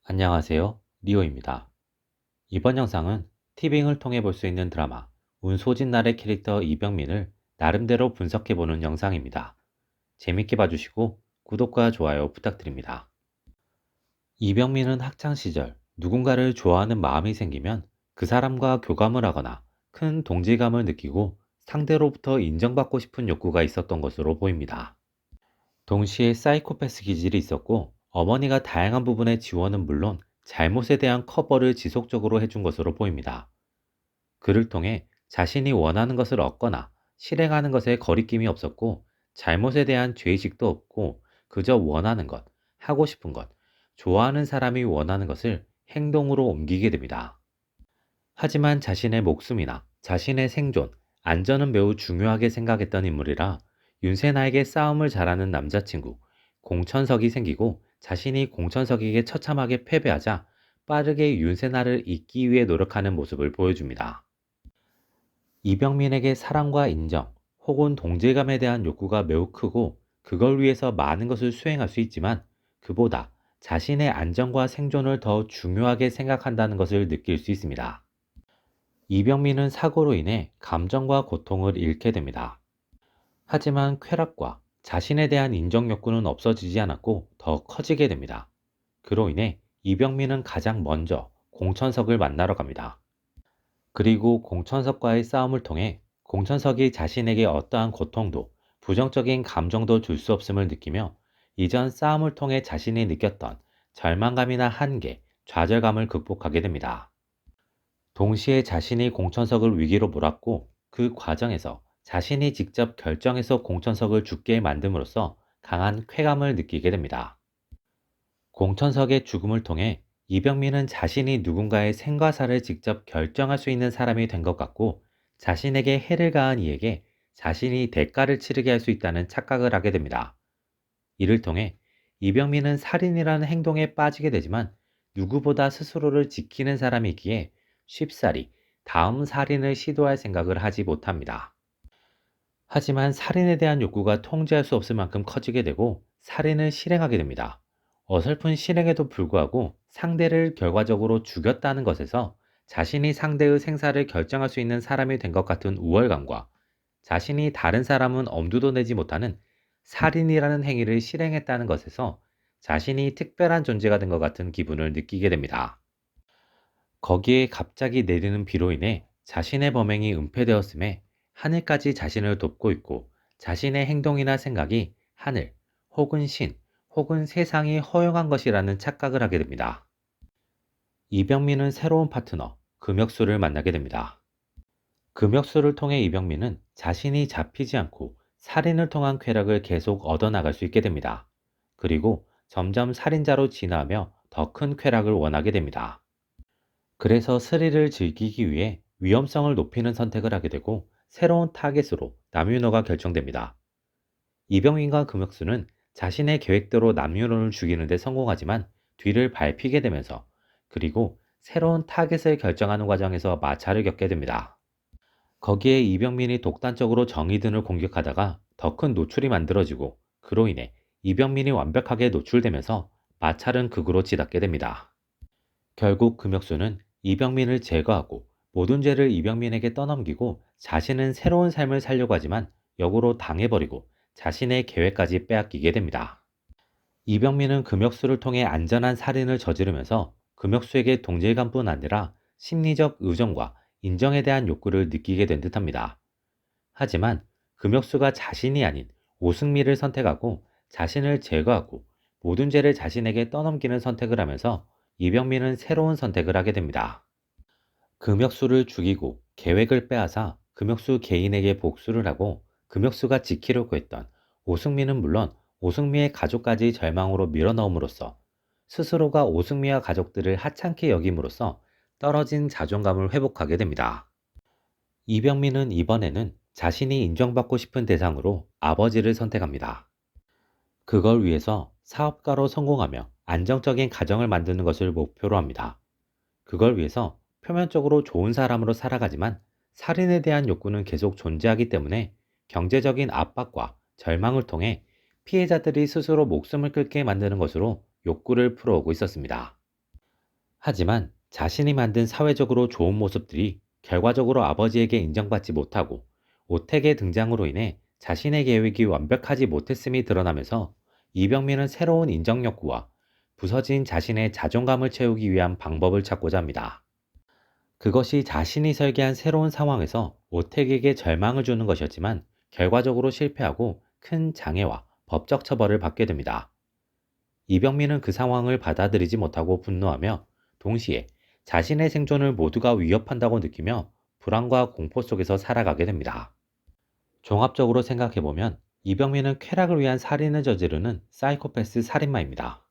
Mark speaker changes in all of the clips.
Speaker 1: 안녕하세요. 리오입니다. 이번 영상은 티빙을 통해 볼 수 있는 드라마 운소진날의 캐릭터 이병민을 나름대로 분석해보는 영상입니다. 재밌게 봐주시고 구독과 좋아요 부탁드립니다. 이병민은 학창시절 누군가를 좋아하는 마음이 생기면 그 사람과 교감을 하거나 큰 동질감을 느끼고 상대로부터 인정받고 싶은 욕구가 있었던 것으로 보입니다. 동시에 사이코패스 기질이 있었고 어머니가 다양한 부분의 지원은 물론 잘못에 대한 커버를 지속적으로 해준 것으로 보입니다. 그를 통해 자신이 원하는 것을 얻거나 실행하는 것에 거리낌이 없었고 잘못에 대한 죄의식도 없고 그저 원하는 것, 하고 싶은 것, 좋아하는 사람이 원하는 것을 행동으로 옮기게 됩니다. 하지만 자신의 목숨이나 자신의 생존, 안전은 매우 중요하게 생각했던 인물이라 윤세나에게 싸움을 잘하는 남자친구, 공천석이 생기고 자신이 공천석에게 처참하게 패배하자 빠르게 윤세나를 잇기 위해 노력하는 모습을 보여줍니다. 이병민에게 사랑과 인정 혹은 동질감에 대한 욕구가 매우 크고 그걸 위해서 많은 것을 수행할 수 있지만 그보다 자신의 안전과 생존을 더 중요하게 생각한다는 것을 느낄 수 있습니다. 이병민은 사고로 인해 감정과 고통을 잃게 됩니다. 하지만 쾌락과 자신에 대한 인정 욕구는 없어지지 않았고 더 커지게 됩니다. 그로 인해 이병민은 가장 먼저 공천석을 만나러 갑니다. 그리고 공천석과의 싸움을 통해 공천석이 자신에게 어떠한 고통도 부정적인 감정도 줄 수 없음을 느끼며 이전 싸움을 통해 자신이 느꼈던 절망감이나 한계, 좌절감을 극복하게 됩니다. 동시에 자신이 공천석을 위기로 몰았고 그 과정에서 자신이 직접 결정해서 공천석을 죽게 만듦으로써 강한 쾌감을 느끼게 됩니다. 공천석의 죽음을 통해 이병민은 자신이 누군가의 생과사를 직접 결정할 수 있는 사람이 된 것 같고 자신에게 해를 가한 이에게 자신이 대가를 치르게 할 수 있다는 착각을 하게 됩니다. 이를 통해 이병민은 살인이라는 행동에 빠지게 되지만 누구보다 스스로를 지키는 사람이기에 쉽사리 다음 살인을 시도할 생각을 하지 못합니다. 하지만 살인에 대한 욕구가 통제할 수 없을 만큼 커지게 되고 살인을 실행하게 됩니다. 어설픈 실행에도 불구하고 상대를 결과적으로 죽였다는 것에서 자신이 상대의 생사를 결정할 수 있는 사람이 된 것 같은 우월감과 자신이 다른 사람은 엄두도 내지 못하는 살인이라는 행위를 실행했다는 것에서 자신이 특별한 존재가 된 것 같은 기분을 느끼게 됩니다. 거기에 갑자기 내리는 비로 인해 자신의 범행이 은폐되었음에 하늘까지 자신을 돕고 있고 자신의 행동이나 생각이 하늘 혹은 신 혹은 세상이 허용한 것이라는 착각을 하게 됩니다. 이병민은 새로운 파트너 금혁수를 만나게 됩니다. 금혁수를 통해 이병민은 자신이 잡히지 않고 살인을 통한 쾌락을 계속 얻어나갈 수 있게 됩니다. 그리고 점점 살인자로 진화하며 더 큰 쾌락을 원하게 됩니다. 그래서 스릴을 즐기기 위해 위험성을 높이는 선택을 하게 되고 새로운 타겟으로 남윤호가 결정됩니다. 이병민과 금혁수는 자신의 계획대로 남윤호를 죽이는 데 성공하지만 뒤를 밟히게 되면서 그리고 새로운 타겟을 결정하는 과정에서 마찰을 겪게 됩니다. 거기에 이병민이 독단적으로 정의든을 공격하다가 더 큰 노출이 만들어지고 그로 인해 이병민이 완벽하게 노출되면서 마찰은 극으로 치닫게 됩니다. 결국 금혁수는 이병민을 제거하고 모든 죄를 이병민에게 떠넘기고 자신은 새로운 삶을 살려고 하지만 역으로 당해버리고 자신의 계획까지 빼앗기게 됩니다. 이병민은 금혁수를 통해 안전한 살인을 저지르면서 금혁수에게 동질감뿐 아니라 심리적 의존과 인정에 대한 욕구를 느끼게 된 듯합니다. 하지만 금혁수가 자신이 아닌 오승미를 선택하고 자신을 제거하고 모든 죄를 자신에게 떠넘기는 선택을 하면서 이병민은 새로운 선택을 하게 됩니다. 금혁수를 죽이고 계획을 빼앗아 금혁수 개인에게 복수를 하고 금혁수가 지키려고 했던 오승미는 물론 오승미의 가족까지 절망으로 밀어넣음으로써 스스로가 오승미와 가족들을 하찮게 여김으로써 떨어진 자존감을 회복하게 됩니다. 이병민은 이번에는 자신이 인정받고 싶은 대상으로 아버지를 선택합니다. 그걸 위해서 사업가로 성공하며 안정적인 가정을 만드는 것을 목표로 합니다. 그걸 위해서 표면적으로 좋은 사람으로 살아가지만 살인에 대한 욕구는 계속 존재하기 때문에 경제적인 압박과 절망을 통해 피해자들이 스스로 목숨을 끊게 만드는 것으로 욕구를 풀어오고 있었습니다. 하지만 자신이 만든 사회적으로 좋은 모습들이 결과적으로 아버지에게 인정받지 못하고 오택의 등장으로 인해 자신의 계획이 완벽하지 못했음이 드러나면서 이병민은 새로운 인정 욕구와 부서진 자신의 자존감을 채우기 위한 방법을 찾고자 합니다. 그것이 자신이 설계한 새로운 상황에서 오택에게 절망을 주는 것이었지만 결과적으로 실패하고 큰 장애와 법적 처벌을 받게 됩니다. 이병민은 그 상황을 받아들이지 못하고 분노하며 동시에 자신의 생존을 모두가 위협한다고 느끼며 불안과 공포 속에서 살아가게 됩니다. 종합적으로 생각해보면 이병민은 쾌락을 위한 살인을 저지르는 사이코패스 살인마입니다.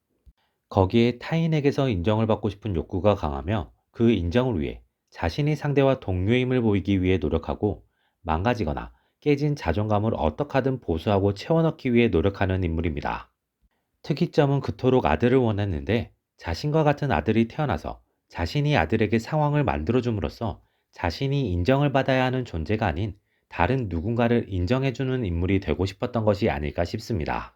Speaker 1: 거기에 타인에게서 인정을 받고 싶은 욕구가 강하며 그 인정을 위해 자신이 상대와 동료임을 보이기 위해 노력하고 망가지거나 깨진 자존감을 어떻게 하든 보수하고 채워넣기 위해 노력하는 인물입니다. 특이점은 그토록 아들을 원했는데 자신과 같은 아들이 태어나서 자신이 아들에게 상황을 만들어줌으로써 자신이 인정을 받아야 하는 존재가 아닌 다른 누군가를 인정해주는 인물이 되고 싶었던 것이 아닐까 싶습니다.